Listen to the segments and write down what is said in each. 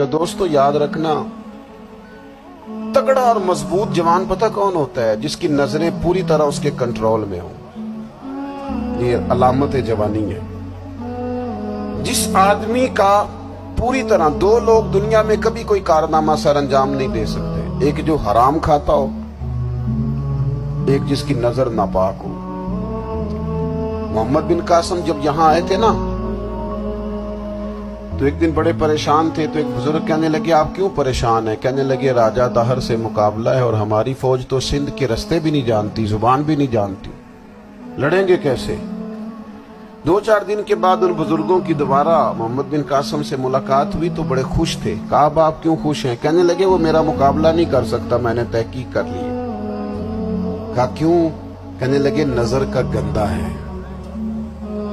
دوستو یاد رکھنا، تگڑا اور مضبوط جوان پتہ کون ہوتا ہے؟ جس کی نظریں پوری طرح اس کے کنٹرول میں ہوں۔ یہ علامت جوانی ہے۔ جس آدمی کا پوری طرح، دو لوگ دنیا میں کبھی کوئی کارنامہ سر انجام نہیں دے سکتے، ایک جو حرام کھاتا ہو، ایک جس کی نظر ناپاک ہو۔ محمد بن قاسم جب یہاں آئے تھے نا تو ایک دن بڑے پریشان تھے، تو ایک بزرگ کہنے لگے آپ کیوں پریشان ہیں؟ کہنے لگے راجہ دہر سے مقابلہ ہے اور ہماری فوج تو سندھ کے رستے بھی نہیں جانتی، زبان بھی نہیں جانتی، لڑیں گے کیسے؟ دو چار دن کے بعد ان بزرگوں کی دوبارہ محمد بن قاسم سے ملاقات ہوئی تو بڑے خوش تھے۔ کہا اب آپ کیوں خوش ہیں؟ کہنے لگے وہ میرا مقابلہ نہیں کر سکتا، میں نے تحقیق کر لی ہے۔ کہا کیوں؟ کہنے لگے نظر کا گندہ ہے،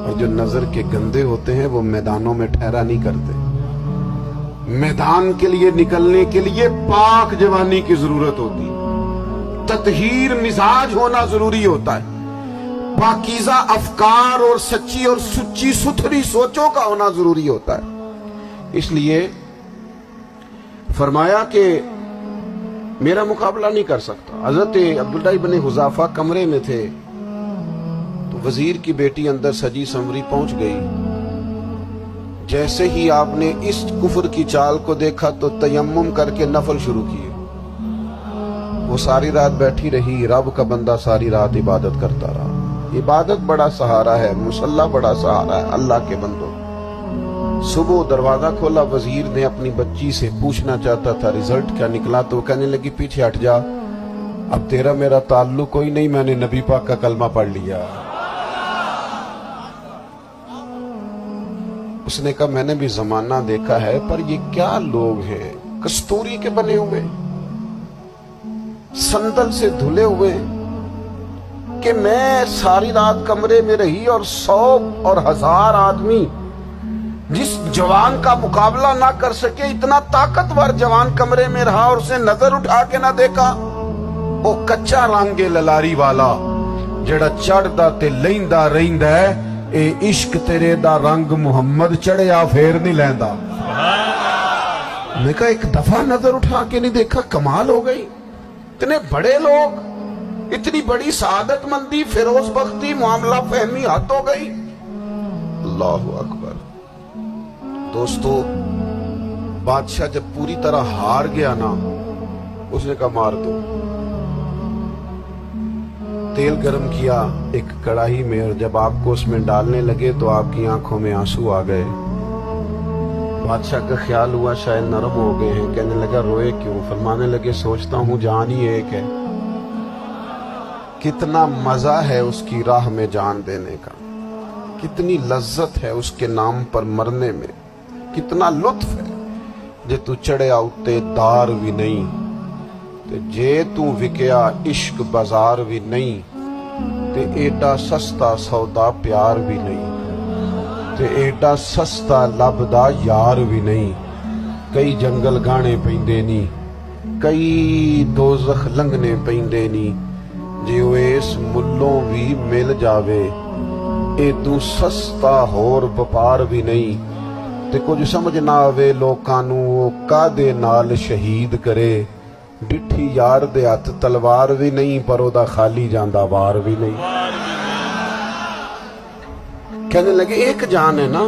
اور جو نظر کے گندے ہوتے ہیں وہ میدانوں میں ٹھہرا نہیں کرتے۔ میدان کے لیے نکلنے کے لیے پاک جوانی کی ضرورت ہوتی ہے، تطہیر مزاج ہونا ضروری ہوتا ہے، پاکیزہ افکار اور سچی اور سچی ستھری سوچوں کا ہونا ضروری ہوتا ہے۔ اس لیے فرمایا کہ میرا مقابلہ نہیں کر سکتا۔ حضرت عبداللہ ابن حذافہ کمرے میں تھے تو وزیر کی بیٹی اندر سجی سنوری پہنچ گئی۔ جیسے ہی آپ نے اس کفر کی چال کو دیکھا تو تیمم کر کے نفل شروع کیے۔ وہ ساری رات بیٹھی رہی، رب کا بندہ ساری رات عبادت کرتا رہا۔ عبادت بڑا سہارا ہے، مصلی بڑا سہارا ہے اللہ کے بندوں۔ صبح دروازہ کھولا، وزیر نے اپنی بچی سے پوچھنا چاہتا تھا رزلٹ کیا نکلا، تو کہنے لگی پیچھے ہٹ جا، اب تیرا میرا تعلق کوئی نہیں، میں نے نبی پاک کا کلمہ پڑھ لیا۔ اس نے کہا میں نے بھی زمانہ دیکھا ہے، پر یہ کیا لوگ ہیں، کستوری کے بنے ہوئے، سندل سے دھلے ہوئے، کہ میں ساری رات کمرے میں رہی اور 100 اور 1000 آدمی جس جوان کا مقابلہ نہ کر سکے، اتنا طاقتور جوان کمرے میں رہا اور اسے نظر اٹھا کے نہ دیکھا۔ وہ کچا رنگے للاری والا جڑا چڑھدا تے لیندا رہندا ہے، اے عشق تیرے دا رنگ محمد چڑھیا پھر نہیں لیندا۔ میں کہا ایک دفعہ نظر اٹھا کے نہیں دیکھا، کمال ہو گئی۔ اتنے بڑے لوگ، اتنی بڑی سعادت مندی، فیروز بختی، معاملہ فہمی حد ہو گئی۔ اللہ اکبر۔ دوستو بادشاہ جب پوری طرح ہار گیا نا، اس نے کہا مار دو۔ تیل گرم کیا ایک کڑاہی میں، اور جب آپ کو اس میں ڈالنے لگے تو آپ کی آنکھوں میں آنسو آ گئے۔ بادشاہ کا خیال ہوا شاید نرم ہو گئے ہیں، کہنے لگا روئے کیوں؟ فرمانے لگے سوچتا ہوں جان ہی ایک ہے، کتنا مزہ ہے اس کی راہ میں جان دینے کا، کتنی لذت ہے اس کے نام پر مرنے میں، کتنا لطف ہے۔ جے تو چڑھیا اتے دار بھی نہیں تے جے تو وکیا عشق بازار بھی نہیں، تے ایڈا سستا سودا پیار بھی نہیں، تے ایڈا سستا لبدا یار بھی نہیں۔ کئی جنگل گانے پیندے نی، کئی دوزخ لنگنے پیندے نی، جے اس ملوں بھی مل جاوے، اے تو سستا ہور بپار بھی نہیں۔ تے کچھ سمجھ نہ آوے لوکاں نوں کادے نال شہید کرے، ڈٹھی یار دے ہاتھ تلوار بھی نہیں، پر او دا خالی جاندا وار بھی نہیں۔ کہنے لگے ایک جان ہے نا،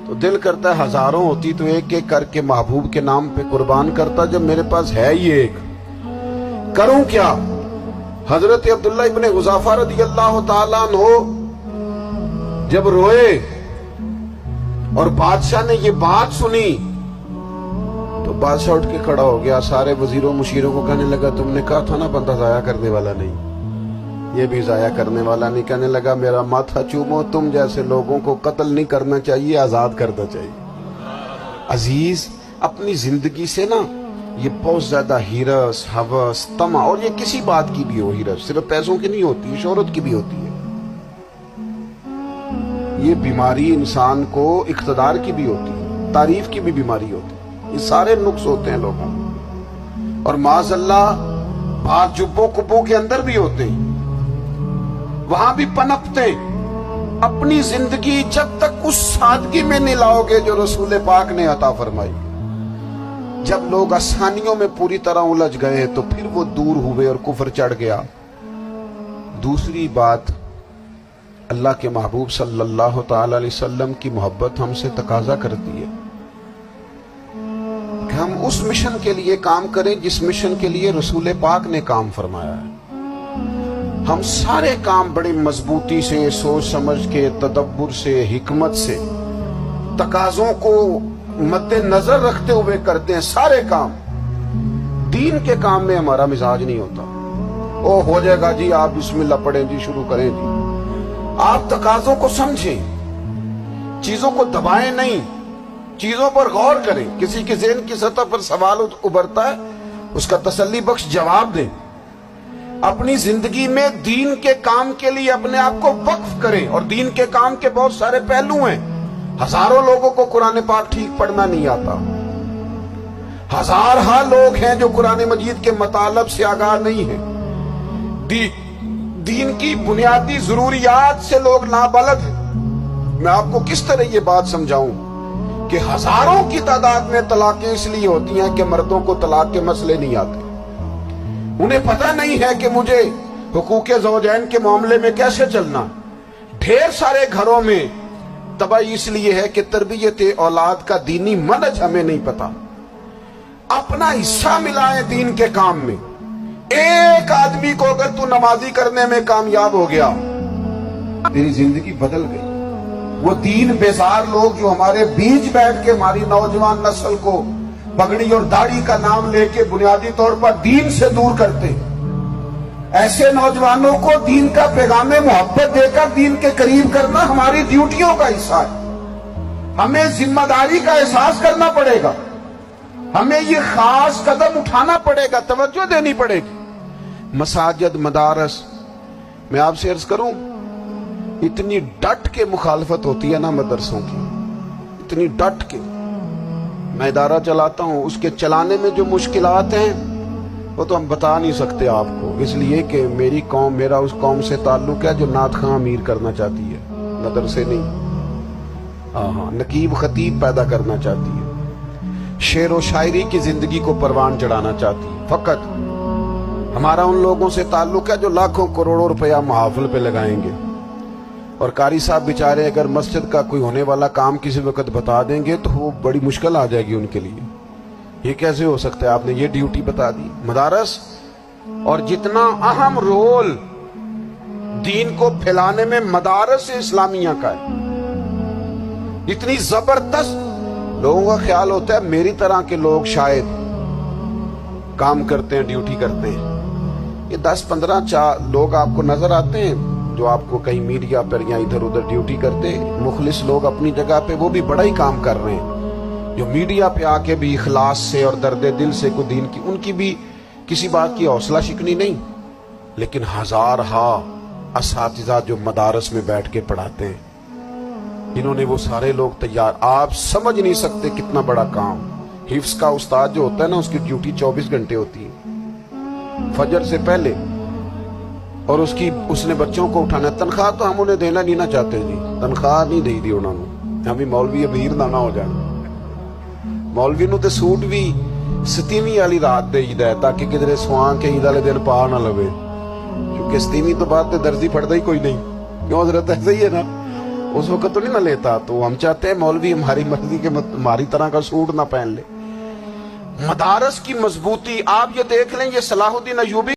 تو دل کرتا ہے ہزاروں ہوتی تو ایک ایک کر کے محبوب کے نام پہ قربان کرتا، جب میرے پاس ہے ہی ایک، کروں کیا؟ حضرت عبداللہ ابن حذافہ رضی اللہ تعالیٰ عنہ جب روئے اور بادشاہ نے یہ بات سنی تو بادشاہ اٹھ کے کھڑا ہو گیا، سارے وزیروں مشیروں کو کہنے لگا تم نے کہا تھا نا بندہ ضائع کرنے والا نہیں، یہ بھی ضائع کرنے والا نہیں۔ کہنے لگا میرا ماتھا چومو، تم جیسے لوگوں کو قتل نہیں کرنا چاہیے، آزاد کرنا چاہیے۔ عزیز اپنی زندگی سے نا یہ بہت زیادہ ہرس، ہوس، طمع، اور یہ کسی بات کی بھی ہو، ہرس صرف پیسوں کی نہیں ہوتی، شہرت کی بھی ہوتی ہے، یہ بیماری انسان کو اقتدار کی بھی ہوتی ہے، تعریف کی بھی بیماری ہوتی ہے، یہ سارے نقص ہوتے ہیں لوگوں کو، اور معاذ اللہ بات جبوں کبوں کے اندر بھی ہوتے ہیں، وہاں بھی پنپتے ہیں۔ اپنی زندگی جب تک اس سادگی میں نہیں لاؤ گے جو رسول پاک نے عطا فرمائی، جب لوگ آسانیوں میں پوری طرح الجھ گئے تو پھر وہ دور ہوئے اور کفر چڑھ گیا۔ دوسری بات، اللہ کے محبوب صلی اللہ تعالی علیہ وسلم کی محبت ہم سے تقاضا کرتی ہے کہ ہم اس مشن کے لیے کام کریں جس مشن کے لیے رسول پاک نے کام فرمایا ہے۔ ہم سارے کام بڑی مضبوطی سے، سوچ سمجھ کے، تدبر سے، حکمت سے، تقاضوں کو مد نظر رکھتے ہوئے کرتے ہیں سارے کام۔ دین کے کام میں ہمارا مزاج نہیں ہوتا، او ہو جائے گا جی، آپ بسم اللہ پڑھیں جی، شروع کریں جی۔ آپ تقاضوں کو سمجھیں، چیزوں کو دبائیں نہیں، چیزوں پر غور کریں۔ کسی کے ذہن کی سطح پر سوال ابھرتا ہے، اس کا تسلی بخش جواب دیں۔ اپنی زندگی میں دین کے کام کے لیے اپنے آپ کو وقف کریں، اور دین کے کام کے بہت سارے پہلو ہیں۔ ہزاروں لوگوں کو قرآن پاک ٹھیک پڑھنا نہیں آتا، ہزارہ لوگ ہیں جو قرآن مجید کے مطالب سے آگاہ نہیں ہیں، دین کی بنیادی ضروریات سے لوگ نابلد ہیں۔ میں آپ کو کس طرح یہ بات سمجھاؤں کہ ہزاروں کی تعداد میں طلاقیں اس لیے ہوتی ہیں کہ مردوں کو طلاق کے مسئلے نہیں آتے، انہیں پتہ نہیں ہے کہ مجھے حقوق زوجین کے معاملے میں کیسے چلنا۔ ڈھیر سارے گھروں میں تباہی اس لیے ہے کہ تربیت اولاد کا دینی منہج ہمیں نہیں پتا۔ اپنا حصہ ملائیں دین کے کام میں۔ ایک آدمی کو اگر تو نمازی کرنے میں کامیاب ہو گیا، تیری زندگی بدل گئی۔ وہ دین بیزار لوگ جو ہمارے بیچ بیٹھ کے ہماری نوجوان نسل کو پگڑی اور داڑھی کا نام لے کے بنیادی طور پر دین سے دور کرتے، ایسے نوجوانوں کو دین کا پیغام محبت دے کر دین کے قریب کرنا ہماری ڈیوٹیوں کا حصہ ہے۔ ہمیں ذمہ داری کا احساس کرنا پڑے گا، ہمیں یہ خاص قدم اٹھانا پڑے گا، توجہ دینی پڑے گی۔ مساجد، مدارس، میں آپ سے عرض کروں، اتنی ڈٹ کے مخالفت ہوتی ہے نا مدرسوں کی، اتنی ڈٹ کے۔ میں ادارہ چلاتا ہوں، اس کے چلانے میں جو مشکلات ہیں وہ تو ہم بتا نہیں سکتے آپ کو، اس لیے کہ میری قوم، میرا اس قوم سے تعلق ہے جو نعت خواں امیر کرنا چاہتی ہے، مدرسے نہیں، نقیب خطیب پیدا کرنا چاہتی ہے، شعر و شاعری کی زندگی کو پروان چڑھانا چاہتی ہے۔ فقط ہمارا ان لوگوں سے تعلق ہے جو لاکھوں کروڑوں روپیہ محافل پہ لگائیں گے، اور قاری صاحب بیچارے اگر مسجد کا کوئی ہونے والا کام کسی وقت بتا دیں گے تو وہ بڑی مشکل آ جائے گی ان کے لیے۔ یہ کیسے ہو سکتا ہے، آپ نے یہ ڈیوٹی بتا دی۔ مدارس اور جتنا اہم رول دین کو پھیلانے میں مدارس اسلامیہ کا ہے، اتنی زبردست، لوگوں کا خیال ہوتا ہے میری طرح کے لوگ شاید کام کرتے ہیں، ڈیوٹی کرتے ہیں۔ یہ 10-15 لوگ آپ کو نظر آتے ہیں جو آپ کو کہیں میڈیا پر یا ادھر ادھر ڈیوٹی کرتے، مخلص لوگ اپنی جگہ پہ، وہ بھی بڑا ہی کام کر رہے ہیں، جو میڈیا پہ آ کے بھی اخلاص سے اور درد دل سے کوئی دین کی، ان کی بھی کسی بات کی حوصلہ شکنی نہیں۔ لیکن ہزارہ اساتذہ جو مدارس میں بیٹھ کے پڑھاتے ہیں، جنہوں نے وہ سارے لوگ تیار، آپ سمجھ نہیں سکتے کتنا بڑا کام۔ حفظ کا استاد جو ہوتا ہے نا، اس کی ڈیوٹی 24 گھنٹے ہوتی ہے، فجر سے پہلے، اور اس نے بچوں کو اٹھانا۔ تنخواہ تو ہم انہیں دینا نہیں نہ چاہتے جی، تنخواہ نہیں دی انہوں نے، ہمیں مولوی امیر نہ ہو جانا۔ مولوی نو تے سوٹ بھی 27ویں والی رات دے ہے تاکہ کدھر سوان کے عید والے دن پا نہ لوے، کیونکہ 27ویں تو بعد تے درزی پڑتا ہی کوئی نہیں، کیوں حضرت؟ ایسا ہی ہے نا، اس وقت تو نہیں نہ لیتا۔ تو ہم چاہتے ہیں مولوی ہماری مرضی کے ہماری طرح کا سوٹ نہ پہن لے۔ مدارس کی مضبوطی آپ یہ دیکھ لیں، یہ صلاح الدین ایوبی